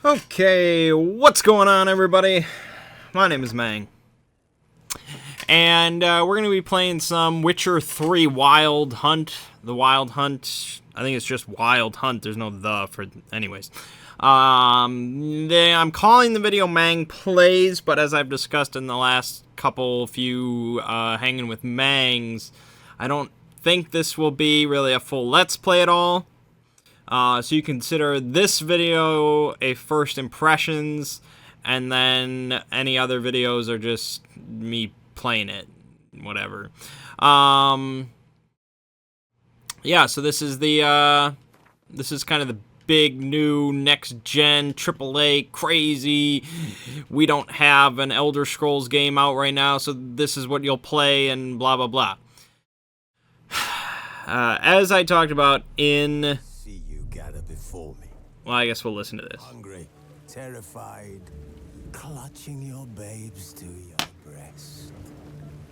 Okay, what's going on, everybody? My name is Mangg, and we're going to be playing some Witcher 3 Wild Hunt. The Wild Hunt, I think it's just Wild Hunt, there's no the for, anyways. I'm calling the video Mangg Plays, but as I've discussed in the last few Hanging with Mangs, I don't think this will be really a full Let's Play at all. So you consider this video a first impressions, and then any other videos are just me playing it, whatever. Yeah, so this is the, this is kind of the big new next-gen AAA crazy, we don't have an Elder Scrolls game out right now, so this is what you'll play, and blah, blah, blah. As I talked about in... Before me. Well, I guess we'll listen to this. Hungry, terrified, clutching your babes to your breast.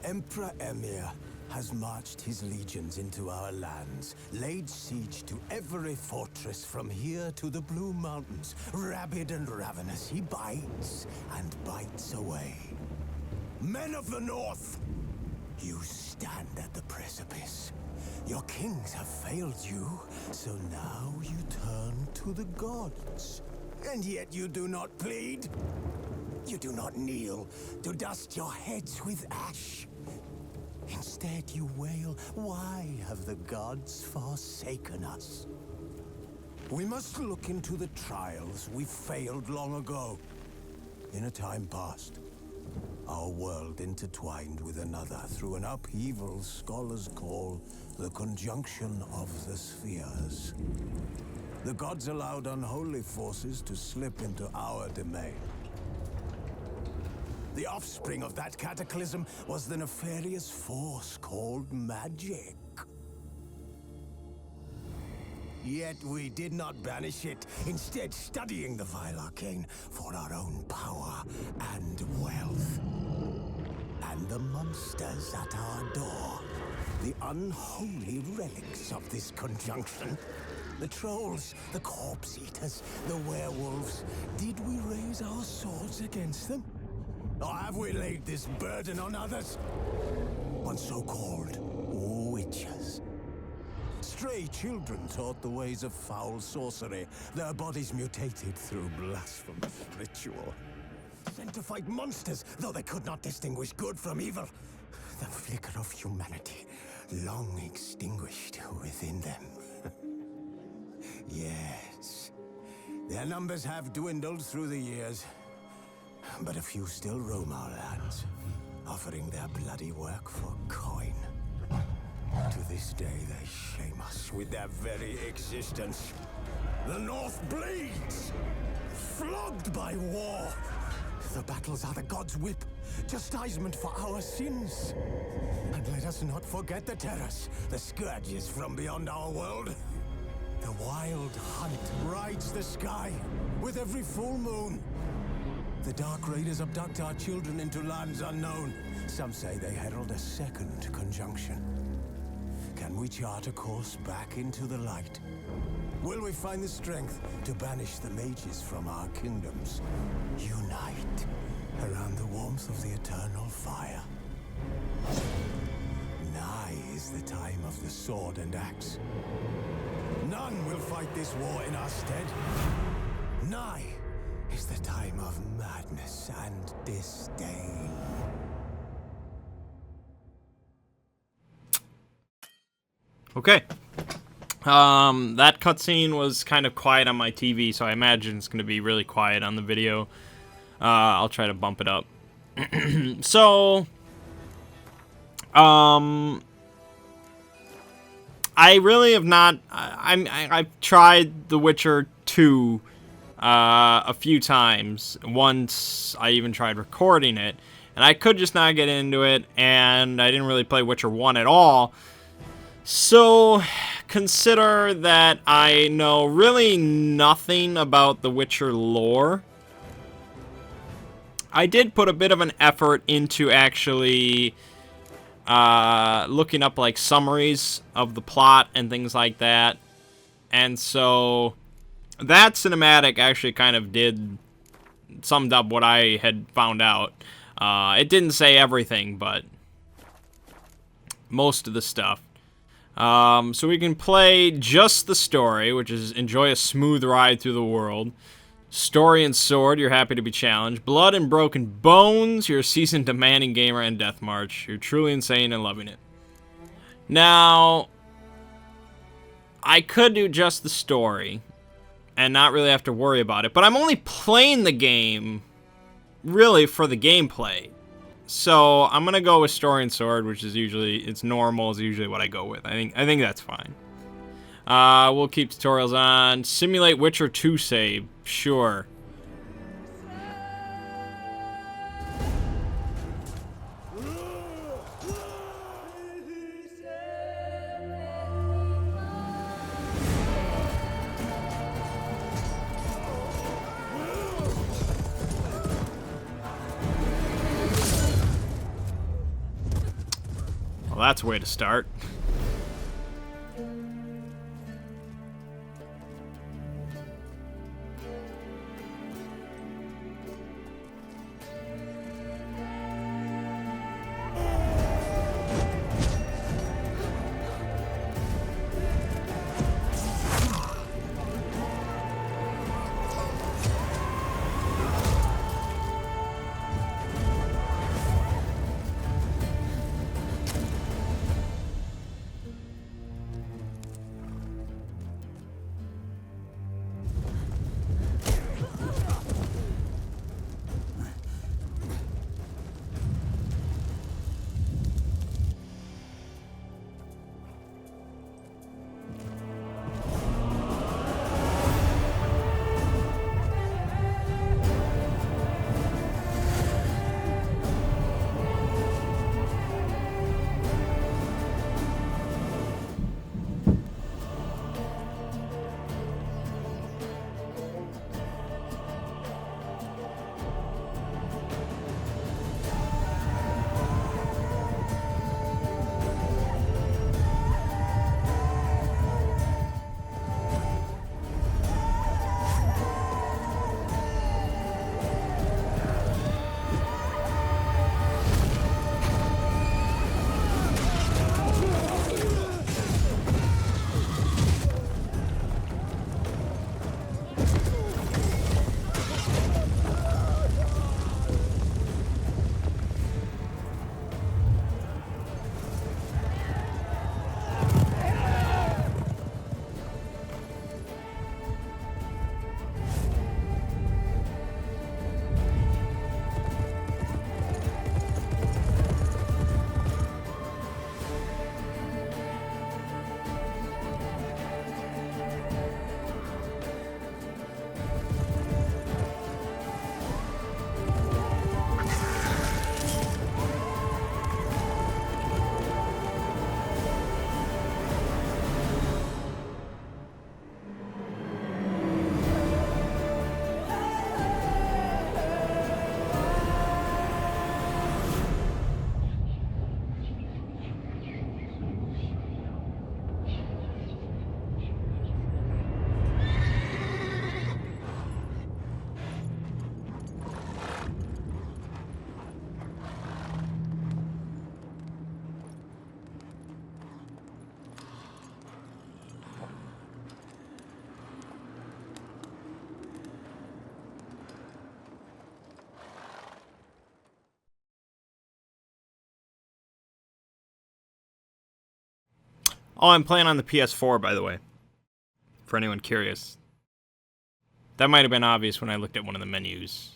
Emperor Emir has marched his legions into our lands, laid siege to every fortress from here to the Blue Mountains. Rabid and ravenous, he bites and bites away. Men of the North, you stand at the precipice. Your kings have failed you, so now you turn to the gods. And yet you do not plead. You do not kneel to dust your heads with ash. Instead you wail, why have the gods forsaken us? We must look into the trials we failed long ago. In a time past, our world intertwined with another through an upheaval scholars call the conjunction of the spheres. The gods allowed unholy forces to slip into our domain. The offspring of that cataclysm was the nefarious force called magic. Yet we did not banish it, instead studying the vile arcane for our own power and wealth. And the monsters at our door, the unholy relics of this conjunction, the trolls, the corpse eaters, the werewolves, did we raise our swords against them? Or have we laid this burden on others? On so-called witches. Stray children taught the ways of foul sorcery, their bodies mutated through blasphemous ritual. Sanctified monsters, though they could not distinguish good from evil. The flicker of humanity, long extinguished within them. Yes, their numbers have dwindled through the years, but a few still roam our lands, offering their bloody work for coin. To this day, they shame us with their very existence. The North bleeds, flogged by war. The battles are the gods' whip, chastisement for our sins. And let us not forget the terrors, the scourges from beyond our world. The wild hunt rides the sky with every full moon. The Dark Raiders abduct our children into lands unknown. Some say they herald a second conjunction. Can we chart a course back into the light? Will we find the strength to banish the mages from our kingdoms? Unite around the warmth of the eternal fire. Nigh is the time of the sword and axe. None will fight this war in our stead. Nigh is the time of madness and disdain. Okay. That cutscene was kind of quiet on my TV, so I imagine it's going to be really quiet on the video. I'll try to bump it up. So, I really have not. I've tried The Witcher 2 a few times. Once I even tried recording it, and I could just not get into it, and I didn't really play Witcher 1 at all. So, consider that I know really nothing about the Witcher lore. I did put a bit of an effort into actually looking up like summaries of the plot and things like that. And so That cinematic actually kind of summed up what I had found out. It didn't say everything, but most of the stuff. So we can play just the story, which is enjoy a smooth ride through the world. Story and sword, you're happy to be challenged. Blood and broken bones, you're a seasoned demanding gamer. And Death March, you're truly insane and loving it. Now, I could do just the story and not really have to worry about it, but I'm only playing the game really for the gameplay. So I'm gonna go with story and sword, which is it's normal, is usually what I go with. I think that's fine. We'll keep tutorials on. Simulate Witcher 2 save, sure. Well, that's a way to start. Oh, I'm playing on the PS4, by the way. For anyone curious. That might have been obvious when I looked at one of the menus.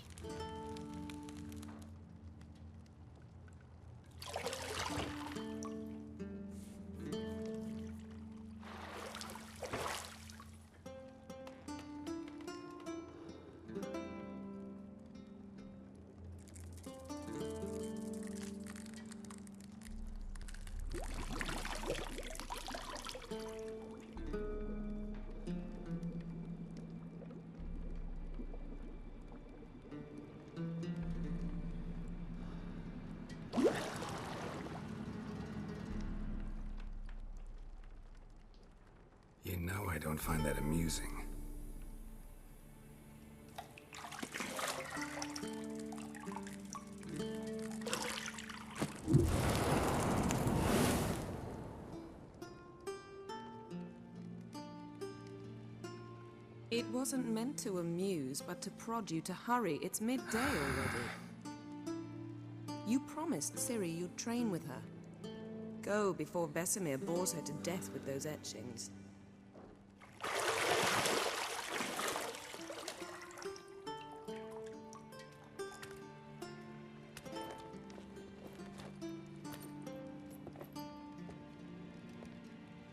You know I don't find that amusing. It wasn't meant to amuse, but to prod you to hurry. It's midday already. You promised Ciri you'd train with her. Go before Vesemir bores her to death with those etchings.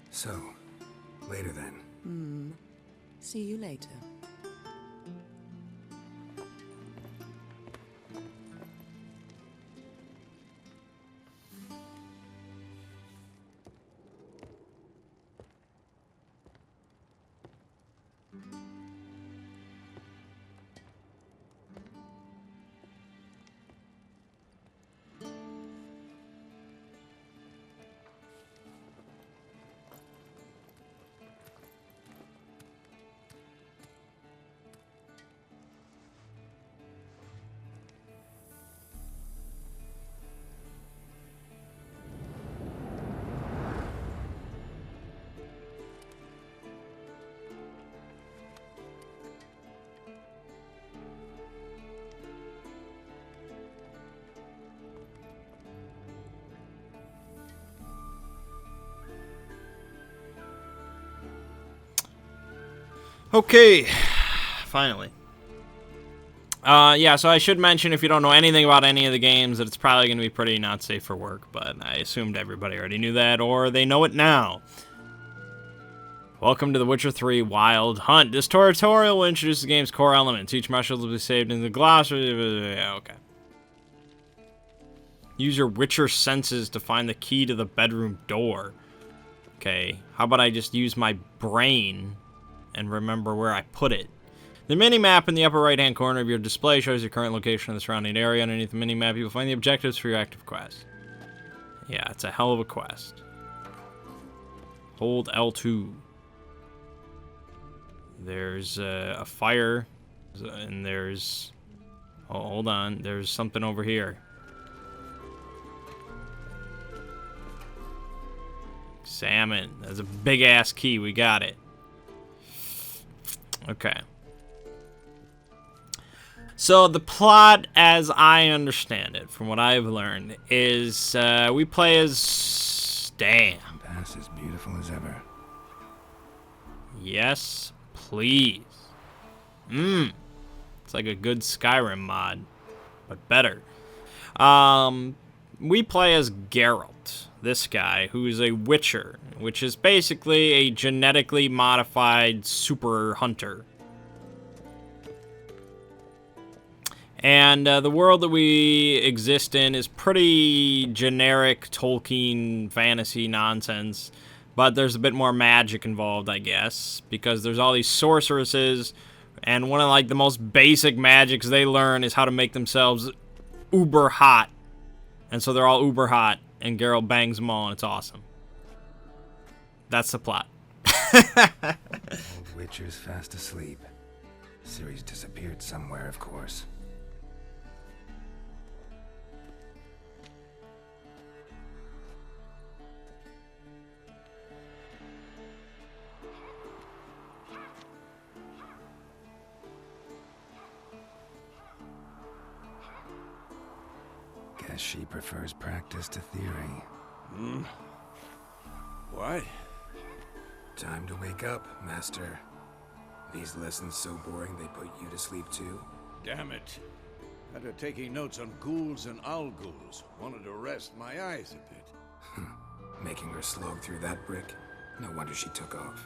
So, later then. See you later. Okay, finally. Yeah, so I should mention, if you don't know anything about any of the games, that it's probably going to be pretty not safe for work, but I assumed everybody already knew that, or they know it now. Welcome to The Witcher 3 Wild Hunt. This tutorial will introduce the game's core elements. Each mushroom will be saved in the glossary. Okay. Use your Witcher senses to find the key to the bedroom door. Okay, how about I just use my brain and remember where I put it. The mini-map in the upper right-hand corner of your display shows your current location in the surrounding area. Underneath the mini-map, you will find the objectives for your active quest. Yeah, it's a hell of a quest. Hold L2. There's a fire, and there's... Oh, hold on. There's something over here. Salmon. That's a big-ass key. We got it. Okay. So the plot, as I understand it, from what I've learned, is we play as... Damn. Pass as beautiful as ever. Yes, please. It's like a good Skyrim mod, but better. We play as Geralt, this guy, who's a Witcher, which is basically a genetically modified super hunter. And the world that we exist in is pretty generic Tolkien fantasy nonsense, but there's a bit more magic involved, I guess, because there's all these sorceresses, and one of like the most basic magics they learn is how to make themselves uber hot. And so they're all uber hot, and Geralt bangs them all, and it's awesome. That's the plot. Old Witcher's fast asleep. Ciri's disappeared somewhere, of course. Guess she prefers practice to theory. What? Time to wake up, Master. These lessons so boring they put you to sleep too? Damn it. After taking notes on ghouls and owl-ghouls, wanted to rest my eyes a bit. Making her slog through that brick? No wonder she took off.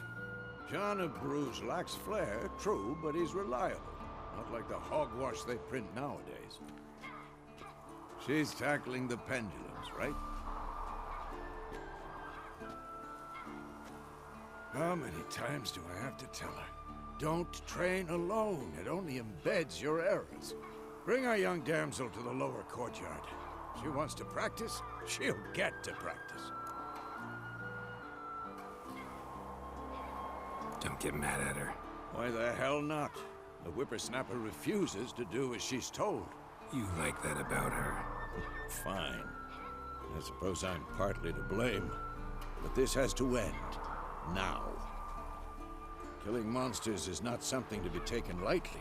John of Bruges lacks flair, true, but he's reliable. Not like the hogwash they print nowadays. She's tackling the pendulums, right? How many times do I have to tell her? Don't train alone. It only embeds your errors. Bring our young damsel to the lower courtyard. She wants to practice, she'll get to practice. Don't get mad at her. Why the hell not? The whippersnapper refuses to do as she's told. You like that about her. Fine. I suppose I'm partly to blame. But this has to end. Now. Killing monsters is not something to be taken lightly.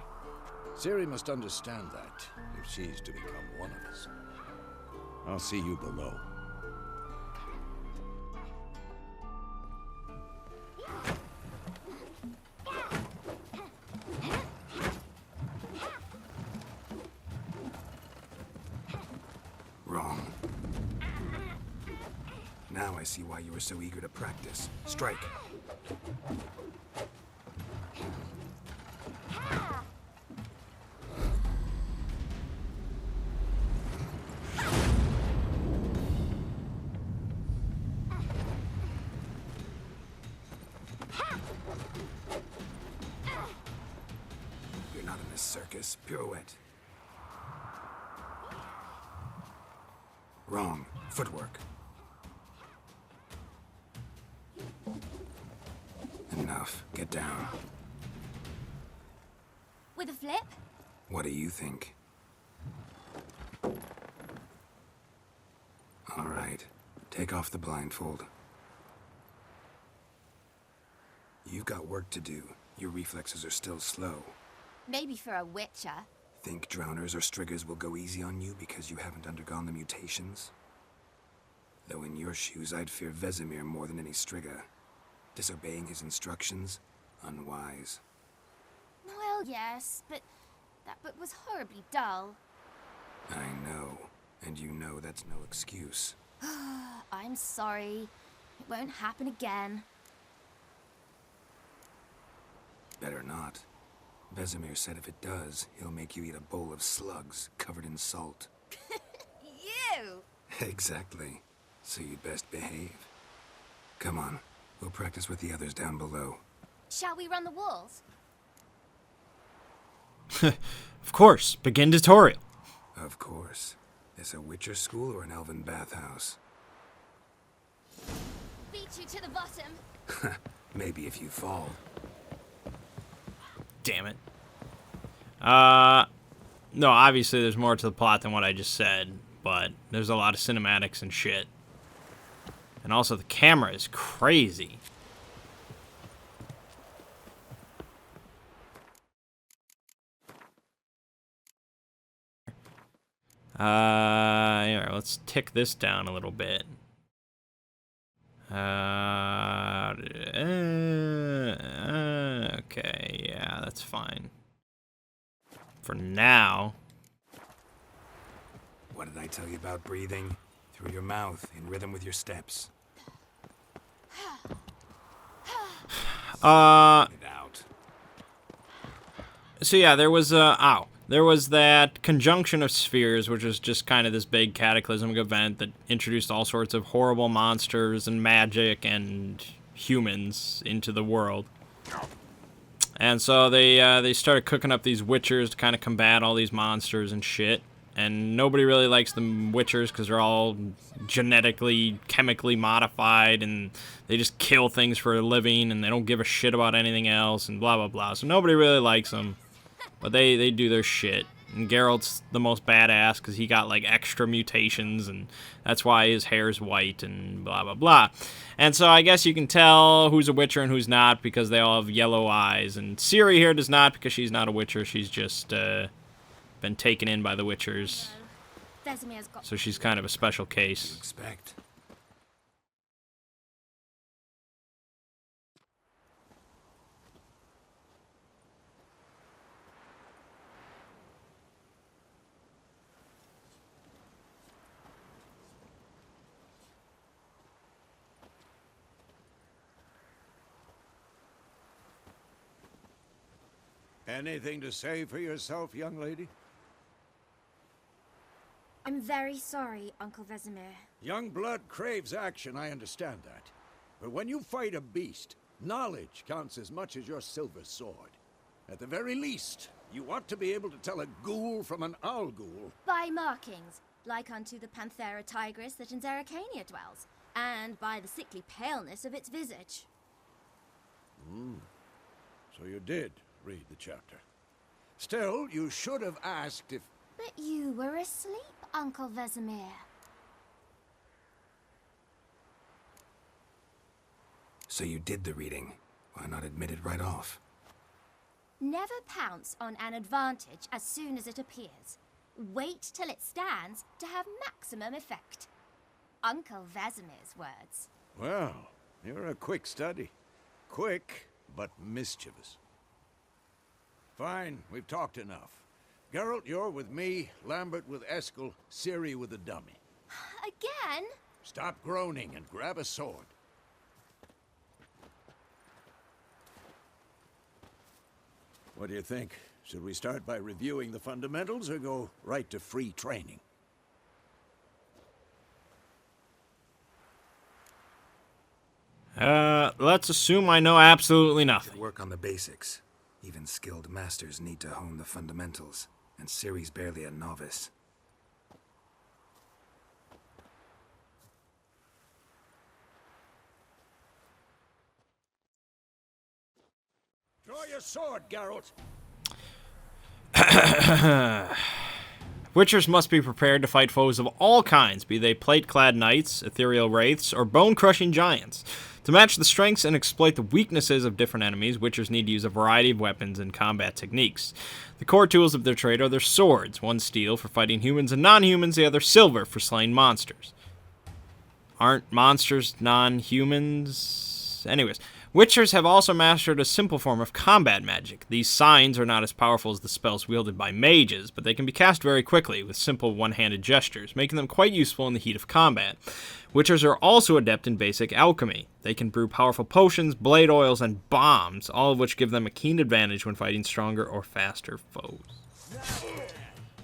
Ciri must understand that, if she's to become one of us. I'll see you below. Wrong. Now I see why you were so eager to practice. Strike. You're not in this circus. Pirouette. Wrong. Footwork. Enough. Get down. With a flip? What do you think? All right. Take off the blindfold. You've got work to do. Your reflexes are still slow. Maybe for a witcher. Think drowners or striggers will go easy on you because you haven't undergone the mutations? Though in your shoes, I'd fear Vesemir more than any strigger. Disobeying his instructions? Unwise. Well, yes, but that book was horribly dull. I know. And you know that's no excuse. I'm sorry. It won't happen again. Better not. Vesemir said if it does, he'll make you eat a bowl of slugs covered in salt. You! Exactly. So you'd best behave. Come on. We'll practice with the others down below. Shall we run the walls? Of course. Begin tutorial. Of course. This a Witcher school or an elven bathhouse? Beat you to the bottom. Maybe if you fall. Damn it. No, obviously there's more to the plot than what I just said, but there's a lot of cinematics and shit. And also the camera is crazy. Here, let's tick this down a little bit. Okay, yeah, that's fine. For now. What did I tell you about breathing? Through your mouth, in rhythm with your steps. It out. So yeah, there was there was that conjunction of spheres, which was just kind of this big cataclysmic event that introduced all sorts of horrible monsters and magic and humans into the world. And so they started cooking up these witchers to kind of combat all these monsters and shit. And nobody really likes the witchers because they're all genetically, chemically modified, and they just kill things for a living, and they don't give a shit about anything else, and blah, blah, blah. So nobody really likes them, but they do their shit. And Geralt's the most badass because he got, like, extra mutations, and that's why his hair's white, and blah, blah, blah. And so I guess you can tell who's a witcher and who's not because they all have yellow eyes. And Ciri here does not because she's not a witcher. She's just, been taken in by the witchers, Vesemir's got... so she's kind of a special case. Expect. Anything to say for yourself, young lady? I'm very sorry, Uncle Vesemir. Young blood craves action, I understand that. But when you fight a beast, knowledge counts as much as your silver sword. At the very least, you ought to be able to tell a ghoul from an owl ghoul. By markings, like unto the Panthera tigris that in Zeracania dwells, and by the sickly paleness of its visage. So you did read the chapter. Still, you should have asked if... But you were asleep, Uncle Vesemir. So you did the reading. Why not admit it right off? Never pounce on an advantage as soon as it appears. Wait till it stands to have maximum effect. Uncle Vesemir's words. Well, you're a quick study. Quick, but mischievous. Fine, we've talked enough. Geralt, you're with me, Lambert with Eskel, Ciri with the dummy. Again? Stop groaning and grab a sword. What do you think? Should we start by reviewing the fundamentals or go right to free training? Let's assume I know absolutely nothing. Work on the basics. Even skilled masters need to hone the fundamentals, and Ciri's barely a novice. Draw your sword, Geralt. Witchers must be prepared to fight foes of all kinds, be they plate-clad knights, ethereal wraiths, or bone-crushing giants. To match the strengths and exploit the weaknesses of different enemies, Witchers need to use a variety of weapons and combat techniques. The core tools of their trade are their swords, one steel for fighting humans and non-humans, the other silver for slaying monsters. Aren't monsters non-humans? Anyways, Witchers have also mastered a simple form of combat magic. These signs are not as powerful as the spells wielded by mages, but they can be cast very quickly with simple one-handed gestures, making them quite useful in the heat of combat. Witchers are also adept in basic alchemy. They can brew powerful potions, blade oils, and bombs, all of which give them a keen advantage when fighting stronger or faster foes.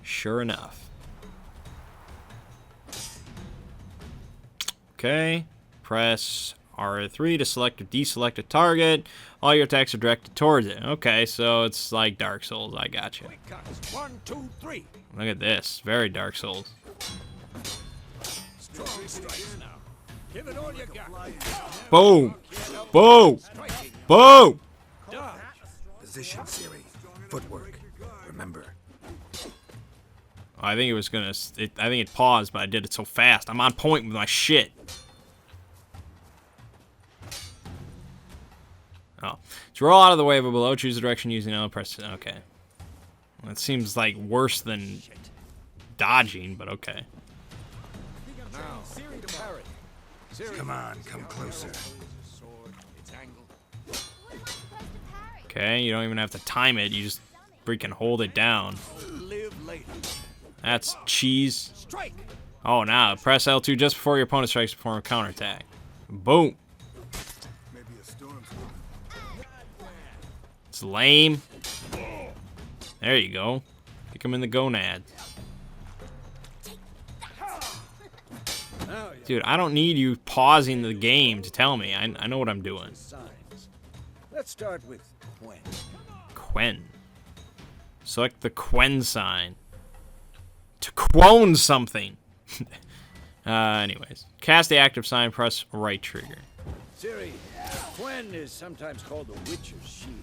Sure enough. Okay, press R3 to select or deselect a target. All your attacks are directed towards it. Okay, so it's like Dark Souls. I gotcha. 1, 2, 3. Look at this. Very Dark Souls. Strong strikes now. Give it all you got. Boom! Boom! Boom! Dodge. Position, Ciri. Footwork. Remember. I think it was gonna. I think it paused, but I did it so fast. I'm on point with my shit. Oh, to roll out of the way, but below, choose the direction using L. Press. Okay, that seems like worse than dodging, but okay. Now, parry. Ciri. Come on, come closer. Sword, its angle. What am I supposed to parry? Okay, you don't even have to time it. You just freaking hold it down. Live later. That's cheese. Strike. Oh, now press L2 just before your opponent strikes to perform a counterattack. Boom. Maybe a storm's It's lame. There you go. Kick him in the gonad. Dude, I don't need you pausing the game to tell me. I know what I'm doing. Signs. Let's start with Quen. Quen. Select the Quen sign. To quone something. Anyways. Cast the active sign, press right trigger. Ciri, Quen is sometimes called the Witcher's Shield.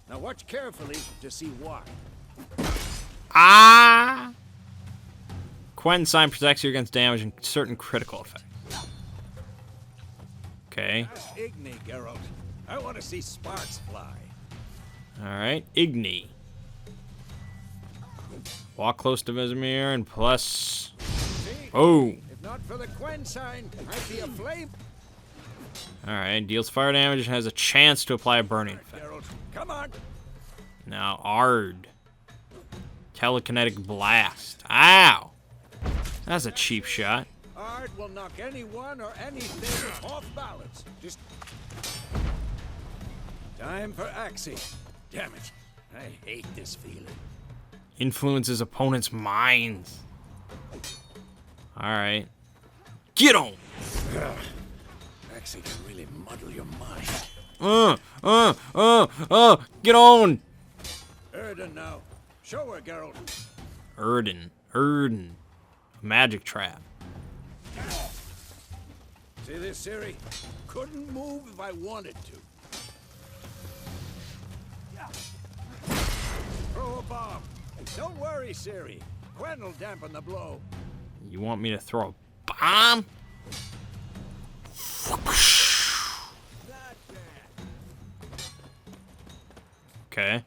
Now watch carefully to see why. Ah! Quen sign protects you against damage and certain critical effects. Okay. Ask Igni, Geralt. I want to see sparks fly. Alright. Igni. Walk close to Vesemir and plus... See? Oh! If not for the Quen sign, I'd be aflame. Alright. Deals fire damage and has a chance to apply a burning effect. Geralt, come on. Now, Ard. Telekinetic blast. Ow! That's a cheap shot. Ard will knock anyone or anything off balance. Just... Time for axing. Damn it. I hate this feeling. Influences opponents' minds. Alright. Get on! Axing can really muddle your mind. Get on! Erden now. Show her, Geralt. Erden. Magic trap. See this, Ciri? Couldn't move if I wanted to. Throw a bomb. Don't worry, Ciri. Quen will dampen the blow. You want me to throw a bomb? Okay.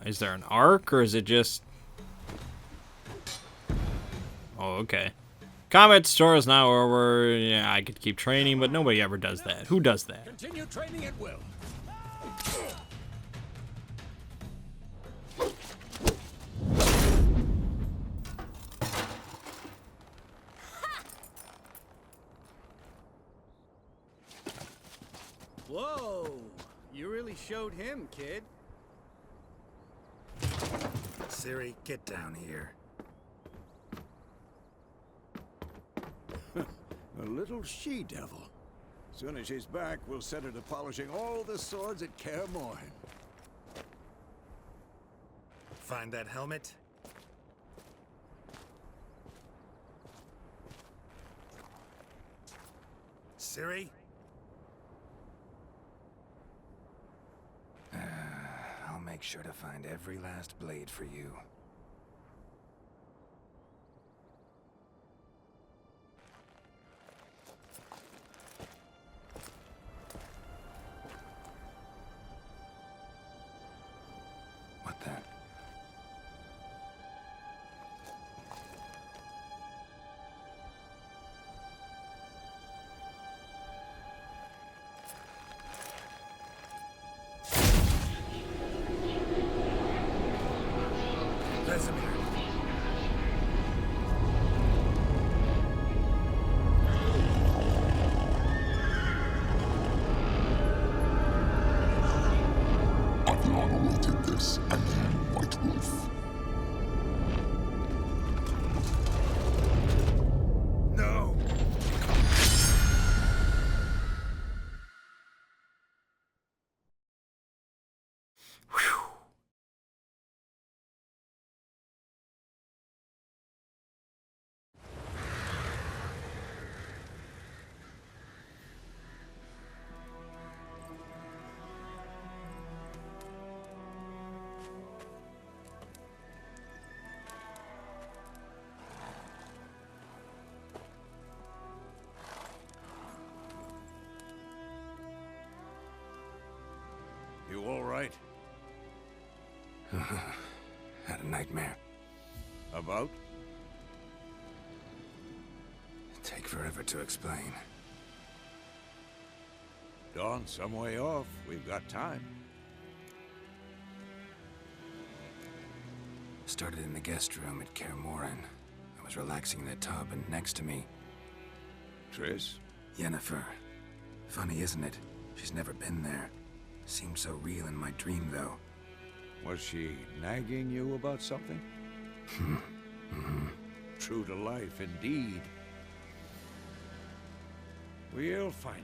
Is there an arc, or is it just... Oh, okay. Combat tutorial is now over. Yeah, I could keep training, but nobody ever does that. Who does that? Continue training at will. Whoa! You really showed him, kid. Ciri, get down here. A little she-devil. Soon as she's back, we'll set her to polishing all the swords at Kaer Morhen. Find that helmet? Ciri? I'll make sure to find every last blade for you. What the? Vesemir. I've long awaited this, and you, White Wolf. No! You all right? Had a nightmare. About? Take forever to explain. Dawn's some way off. We've got time. Started in the guest room at Kaer Morhen. I was relaxing in the tub, and next to me, Triss? Yennefer. Funny, isn't it? She's never been there. Seemed so real in my dream, though. Was she nagging you about something? True to life, indeed. We'll find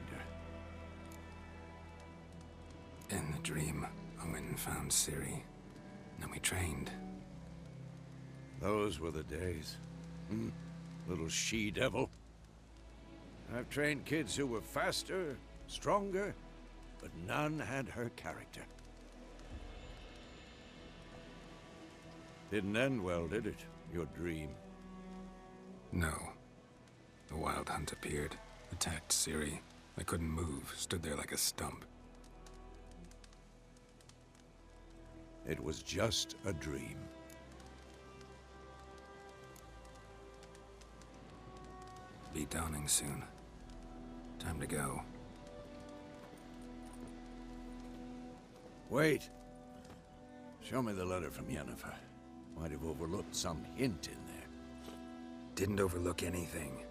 her. In the dream, Owen found Ciri. Then we trained. Those were the days. Little she-devil. I've trained kids who were faster, stronger, but none had her character. Didn't end well, did it? Your dream? No. The Wild Hunt appeared, attacked Ciri. I couldn't move, stood there like a stump. It was just a dream. Be dawning soon. Time to go. Wait. Show me the letter from Yennefer. Might have overlooked some hint in there. Didn't overlook anything.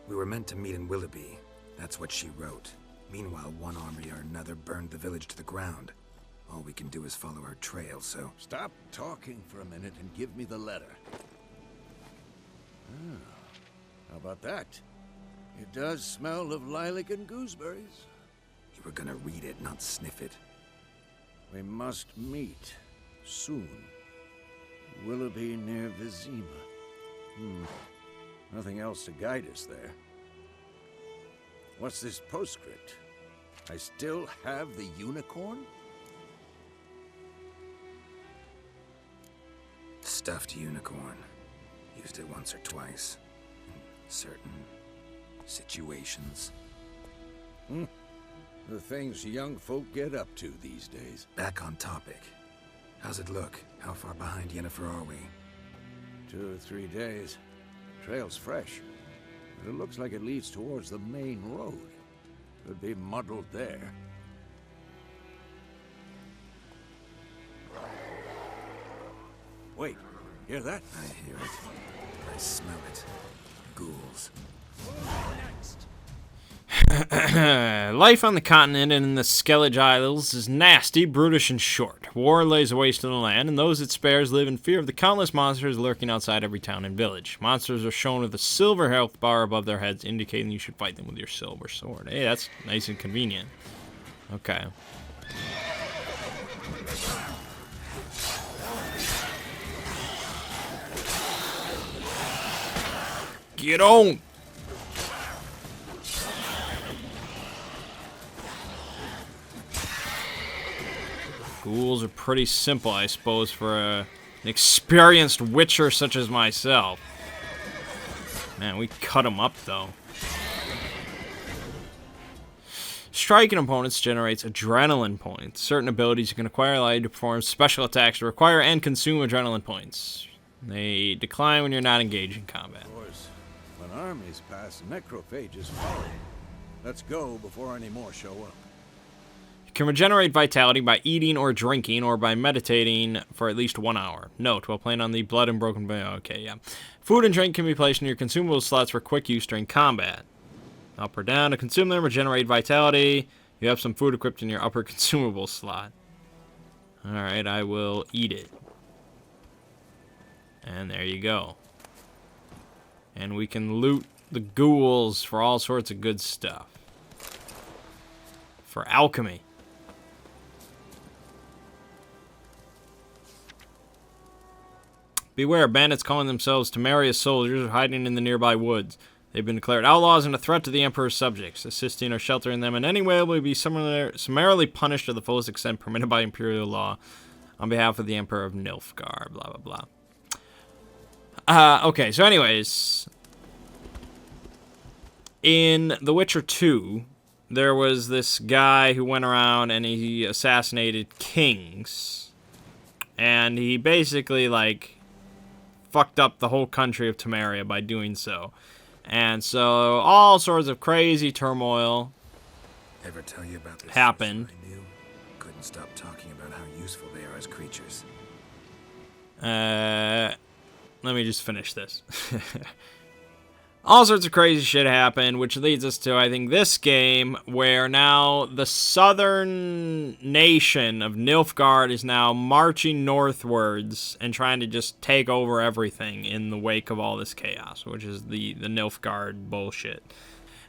We were meant to meet in Willoughby. That's what she wrote. Meanwhile, one army or another burned the village to the ground. All we can do is follow her trail, so... Stop talking for a minute and give me the letter. How about that? It does smell of lilac and gooseberries. You were gonna read it, not sniff it. We must meet soon. Willoughby near Vizima. Nothing else to guide us there. What's this postscript? I still have the unicorn? Stuffed unicorn. Used it once or twice. In certain situations. The things young folk get up to these days. Back on topic. How's it look? How far behind Yennefer are we? 2 or 3 days. Trail's fresh, but it looks like it leads towards the main road. Could be muddled there. Wait, hear that? I hear it. I smell it. Ghouls. Life on the continent and in the Skellige Isles is nasty, brutish, and short. War lays waste to the land, and those it spares live in fear of the countless monsters lurking outside every town and village. Monsters are shown with a silver health bar above their heads, indicating you should fight them with your silver sword. Hey, that's nice and convenient. Okay. Get on! Ghouls are pretty simple, I suppose, for an experienced witcher such as myself. Man, we cut them up, though. Striking opponents generates adrenaline points. Certain abilities you can acquire allow you to perform special attacks that require and consume adrenaline points. They decline when you're not engaged in combat. Of course, when armies pass, necrophages follow. Let's go before any more show up. You can regenerate vitality by eating or drinking or by meditating for at least 1 hour. Note, while playing on the blood and broken... Okay, yeah. Food and drink can be placed in your consumable slots for quick use during combat. Up or down to consume them, regenerate vitality. You have some food equipped in your upper consumable slot. Alright, I will eat it. And there you go. And we can loot the ghouls for all sorts of good stuff. For alchemy. Beware, bandits calling themselves Temeria's soldiers are hiding in the nearby woods. They've been declared outlaws and a threat to the Emperor's subjects. Assisting or sheltering them in any way will be summarily punished to the fullest extent permitted by Imperial law on behalf of the Emperor of Nilfgaard, blah, blah, blah. Okay, so anyways, in The Witcher 2, there was this guy who went around and he assassinated kings. And he basically, like, fucked up the whole country of Temeria by doing so. And so all sorts of crazy turmoil Ever tell you about this happened. sorcerer I knew? Couldn't stop talking about how useful they are as creatures. Let me just finish this. All sorts of crazy shit happened, which leads us to, I think, this game, where now the southern nation of Nilfgaard is now marching northwards and trying to just take over everything in the wake of all this chaos, which is the Nilfgaard bullshit.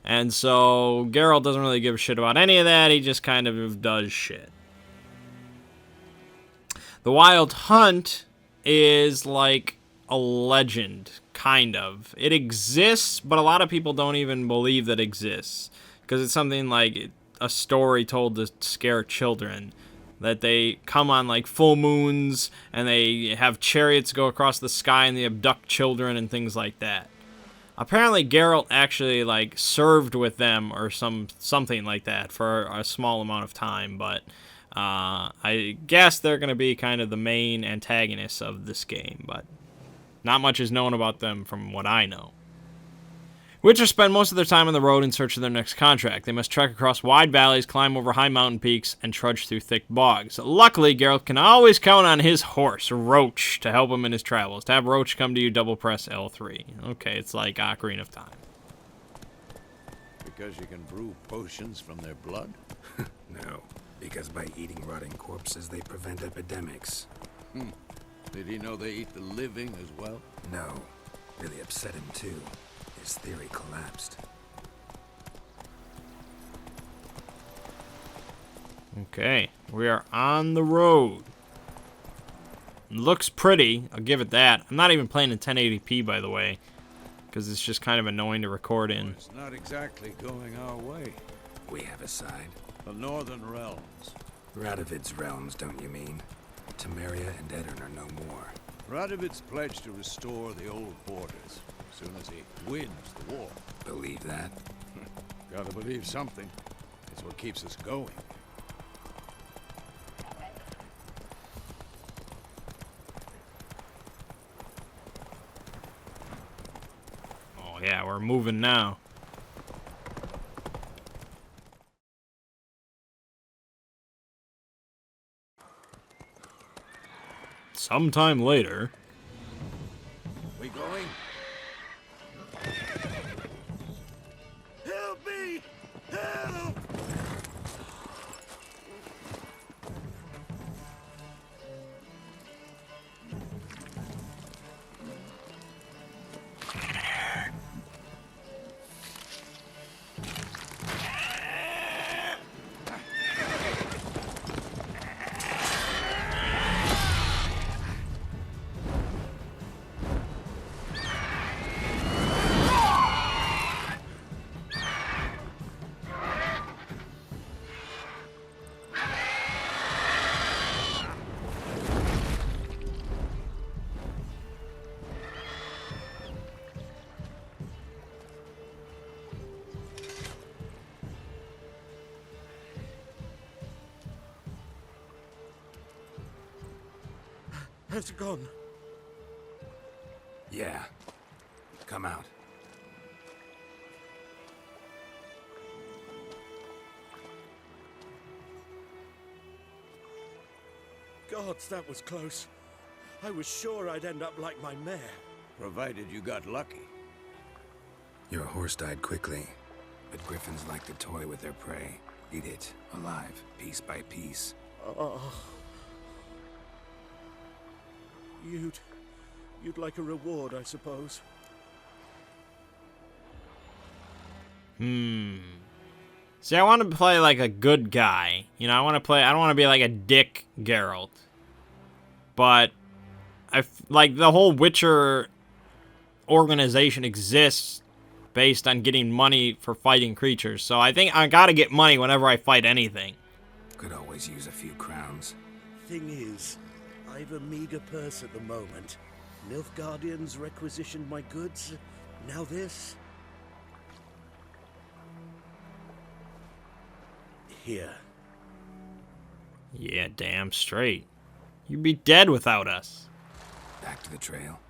And so Geralt doesn't really give a shit about any of that, he just kind of does shit. The Wild Hunt is like a legend, kind of. It exists, but a lot of people don't even believe that it exists. Because it's something like a story told to scare children. That they come on like full moons, and they have chariots go across the sky, and they abduct children and things like that. Apparently Geralt actually like served with them or something like that for a small amount of time, but I guess they're going to be kind of the main antagonists of this game, but not much is known about them from what I know. Witchers spend most of their time on the road in search of their next contract. They must trek across wide valleys, climb over high mountain peaks, and trudge through thick bogs. Luckily, Geralt can always count on his horse, Roach, to help him in his travels. To have Roach come to you, double press L3. Okay, it's like Ocarina of Time. Because you can brew potions from their blood? No, because by eating rotting corpses, they prevent epidemics. Did he know they eat the living as well? No, really upset him too. His theory collapsed. Okay, we are on the road. Looks pretty, I'll give it that. I'm not even playing in 1080p, by the way, because it's just kind of annoying to record in. It's not exactly going our way. We have a side. The Northern Realms. Radovid's realms, don't you mean? Temeria and Edirn are no more. Radovid's pledged to restore the old borders as soon as he wins the war. Believe that? Gotta believe something. It's what keeps us going. Oh yeah, we're moving now. Sometime later. We going? Help me! Help! Has it gone? Yeah. Come out. Gods, that was close. I was sure I'd end up like my mare. Provided you got lucky. Your horse died quickly, but griffins like to toy with their prey. Eat it, alive, piece by piece. Oh. You'd like a reward, I suppose. See, I want to play like a good guy. You know, I don't want to be like a dick Geralt. But like the whole Witcher organization exists based on getting money for fighting creatures. So I think I gotta get money whenever I fight anything. Could always use a few crowns. Thing is, I've a meager purse at the moment. Nilfgaardians requisitioned my goods. Now this. Here. Yeah, damn straight. You'd be dead without us. Back to the trail.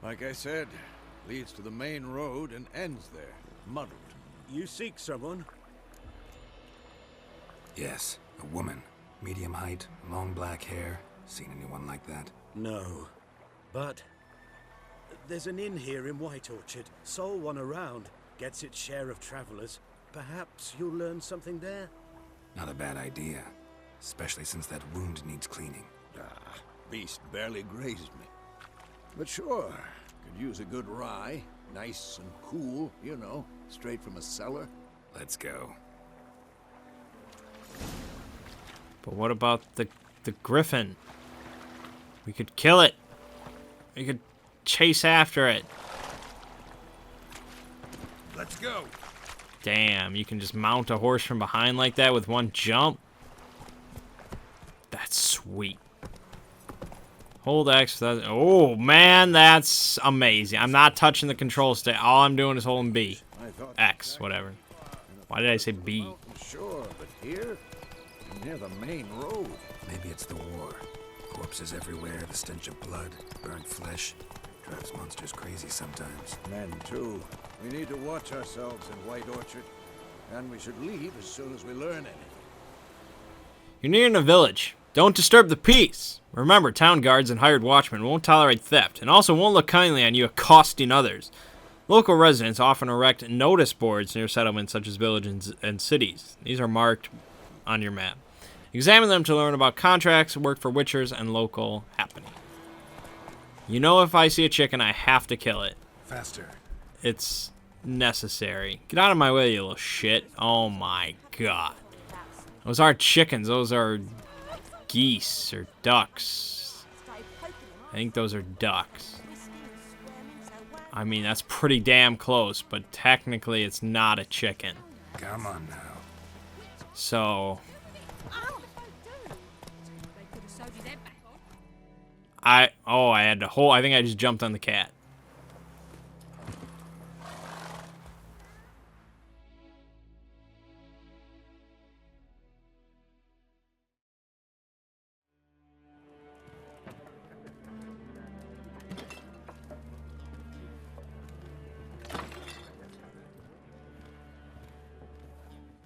Like I said, leads to the main road and ends there, muddled. You seek someone? Yes, a woman. Medium height, long black hair. Seen anyone like that? No. But there's an inn here in White Orchard. Sole one around. Gets its share of travelers. Perhaps you'll learn something there? Not a bad idea. Especially since that wound needs cleaning. Ah, beast barely grazed me. But sure, could use a good rye. Nice and cool, you know, straight from a cellar. Let's go. But what about the griffin? We could kill it. We could chase after it. Let's go. Damn, you can just mount a horse from behind like that with one jump? That's sweet. Hold X. Oh, man, that's amazing. I'm not touching the control stick. All I'm doing is holding B. X, whatever. Why did I say B? Sure, but here, near the main road. Maybe it's the war. Corpses everywhere, the stench of blood, burnt flesh. Drives monsters crazy sometimes. Men, too. We need to watch ourselves in White Orchard. And we should leave as soon as we learn anything. You're near a village. Don't disturb the peace. Remember, town guards and hired watchmen won't tolerate theft, and also won't look kindly on you accosting others. Local residents often erect notice boards near settlements such as villages and cities. These are marked on your map. Examine them to learn about contracts, work for witchers, and local happenings. You know, if I see a chicken, I have to kill it. Faster. It's necessary. Get out of my way, you little shit. Oh my god. Those aren't chickens, those are geese or ducks. I think those are ducks. I mean, that's pretty damn close, but technically it's not a chicken. Come on now. So I had to hold. I think I just jumped on the cat.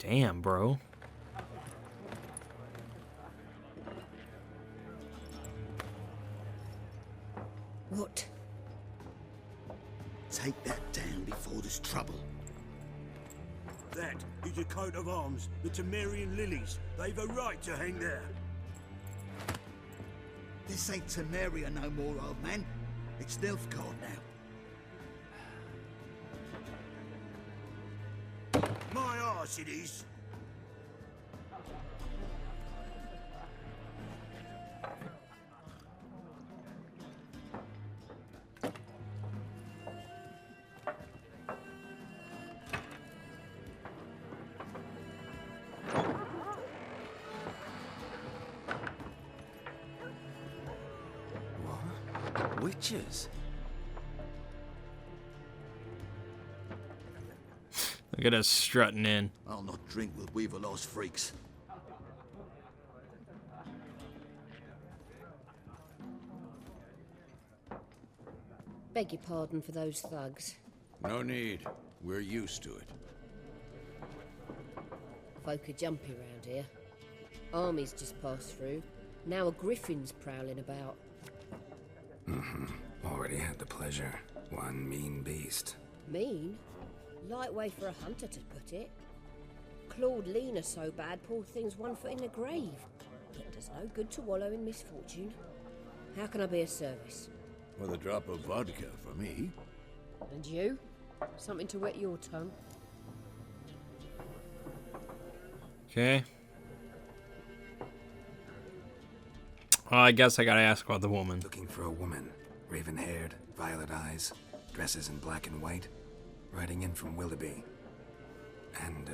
Damn, bro. What? Take that down before there's trouble. That is a coat of arms, the Temerian lilies. They've a right to hang there. This ain't Temeria no more, old man. It's Nilfgaard now. My arse it is. Witches? Look at us strutting in. I'll not drink with Weaverlaw's freaks. Beg your pardon for those thugs. No need. We're used to it. Folk are jumpy round here. Armies just passed through. Now a griffin's prowling about. Already had the pleasure. One mean beast. Mean? Light way for a hunter to put it. Clawed Lena so bad, poor thing's 1 foot in the grave. It does no good to wallow in misfortune. How can I be of service? With a drop of vodka for me. And you? Something to wet your tongue? Okay. Well, I guess I gotta ask about the woman. Looking for a woman. Raven-haired, violet eyes, dresses in black and white. Riding in from Willoughby. And,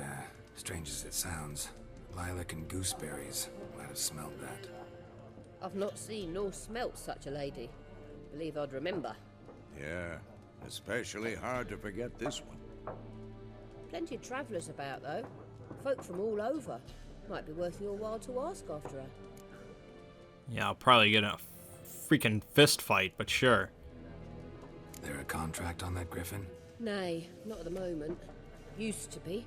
strange as it sounds, lilac and gooseberries. Might have smelled that. I've not seen nor smelt such a lady. Believe I'd remember. Yeah, especially hard to forget this one. Plenty of travellers about, though. Folk from all over. Might be worth your while to ask after her. Yeah, I'll probably get a freaking fist fight, but sure. There a contract on that griffin? Nay, not at the moment. Used to be.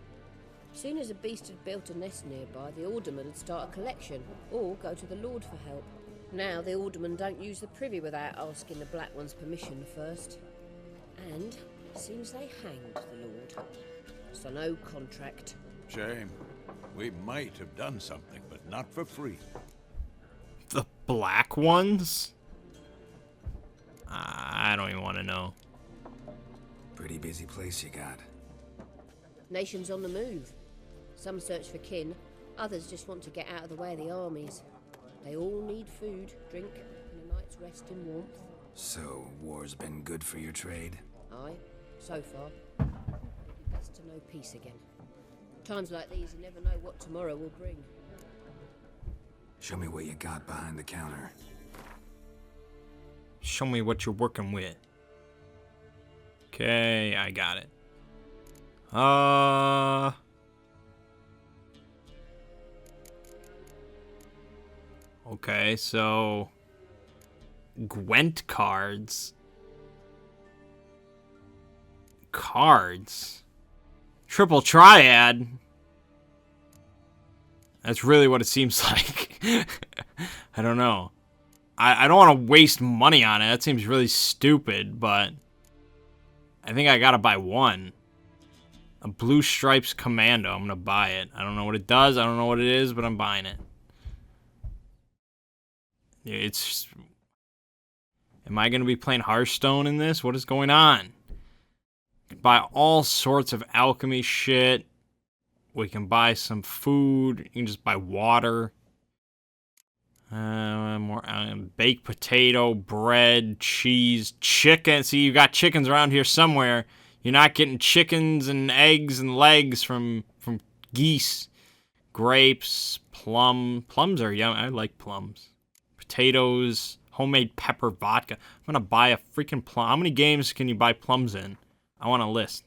Soon as a beast had built a nest nearby, the alderman would start a collection, or go to the Lord for help. Now the aldermen don't use the privy without asking the Black One's permission first. And seems they hanged the Lord. So no contract. Shame. We might have done something, but not for free. The Black Ones? I don't even want to know. Pretty busy place you got. Nations on the move. Some search for kin, others just want to get out of the way of the armies. They all need food, drink, and a night's rest in warmth. So, war's been good for your trade? Aye, so far. Best to know peace again. Times like these, you never know what tomorrow will bring. Show me what you got behind the counter. Show me what you're working with. Okay, I got it. Okay, so Gwent cards. Cards. Triple triad. That's really what it seems like. I don't know. I don't want to waste money on it. That seems really stupid, but I think I gotta buy one. A Blue Stripes Commando. I'm gonna buy it. I don't know what it does. I don't know what it is, but I'm buying it. It's... Am I gonna be playing Hearthstone in this? What is going on? Buy all sorts of alchemy shit. We can buy some food. You can just buy water. More baked potato, bread, cheese, chicken. See, you got chickens around here somewhere. You're not getting chickens and eggs and legs from geese. Grapes, plums are yum. I like plums. Potatoes, homemade pepper vodka. I'm gonna buy a freaking plum. How many games can you buy plums in? I want a list.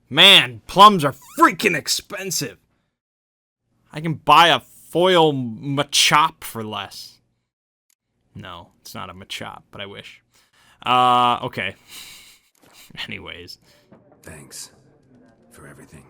Man, plums are freaking expensive. I can buy a foil machop for less. No, it's not a machop, but I wish. Okay. Anyways. Thanks for everything.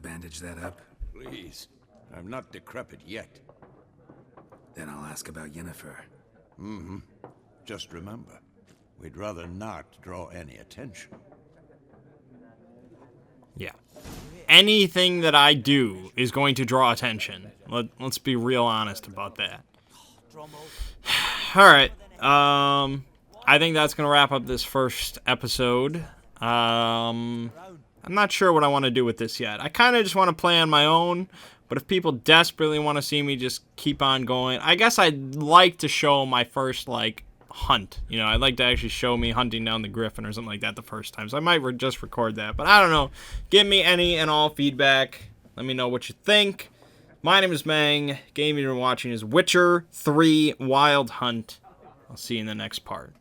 bandage that up? Please. I'm not decrepit yet. Then I'll ask about Yennefer. Mm-hmm. Just remember, we'd rather not draw any attention. Yeah. Anything that I do is going to draw attention. Let's be real honest about that. Alright. I think that's going to wrap up this first episode. I'm not sure what I want to do with this yet. I kind of just want to play on my own, but if people desperately want to see me just keep on going, I guess I'd like to show my first, like, hunt. You know, I'd like to actually show me hunting down the griffin or something like that the first time. So I might just record that, but I don't know. Give me any and all feedback. Let me know what you think. My name is Mangg. Game you've been watching is Witcher 3 Wild Hunt. I'll see you in the next part.